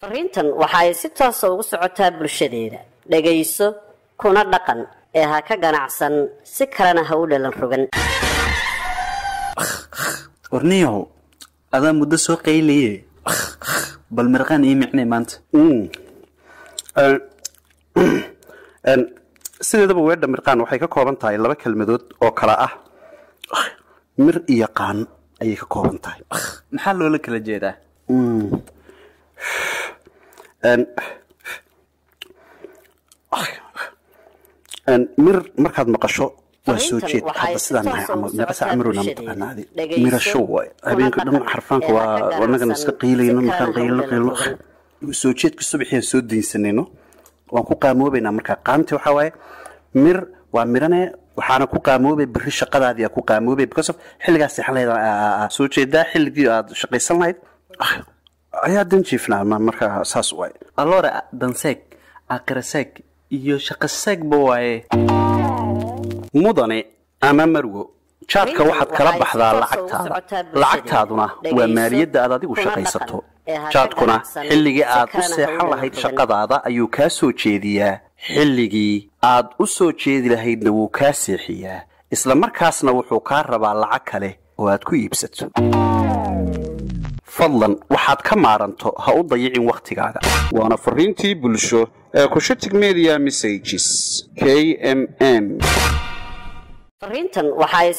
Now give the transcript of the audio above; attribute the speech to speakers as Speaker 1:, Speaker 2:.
Speaker 1: farriintan waxay si toos ah ugu socotaa bulshadeeda dhageyso kuna dhaqan ee ha ka ganacsan si kalena ha u dhalan rogan
Speaker 2: warniyo adaa muddo soo qayliye bal MIR-QAAN ii micnay maanta
Speaker 3: sideedaba weedha MIR-QAAN waxay ka kooban tahay laba kelmadood oo kala ah mir iyo qaan ayay ka kooban tahay
Speaker 2: maxaa loola kala jeedaa
Speaker 3: mir markaad maqasho waa soo jeed hadda sidaan nahay camal meeqa amiruna mataqaanaadi mirasho waay habeenka dhan xarfaanka waa wanagana iska qiilayno markaan qiilno soo jeedka subaxii soo diinsanayno waan ku qaamoobaynaa markaa qaanti waxa waaye mir waa mirane waxaana ku qaamoobay bari shaqadaadii ku qaamoobay because of xilligaas xaleeda soo jeedaa xilligii aad shaqaysan lahayd ayaa danjiifnaa markaa saas waay
Speaker 2: allora danseeg aqraseeg iyo shaqaseeg bawaaye
Speaker 3: mudane ama marwo jaadka waxaad kala baxdaa lacagtaaduna waa maaliyadda aad adigu shaqaysato jaadkuna xilligii aad u seexan lahayd shaqadaada ayuu kaa soo jeediyaa xilligii aad u soo jeedi lahaydna wuu kaa seexiyaa isla markaasna wuxuu kaa rabaa lacag kale oo aad ku iibsato fadlan waxaad ka maaranto ha u dayicin waqtigaaga waana farriintii bulsho ee kushitig media messages KMM
Speaker 1: farriintan waxay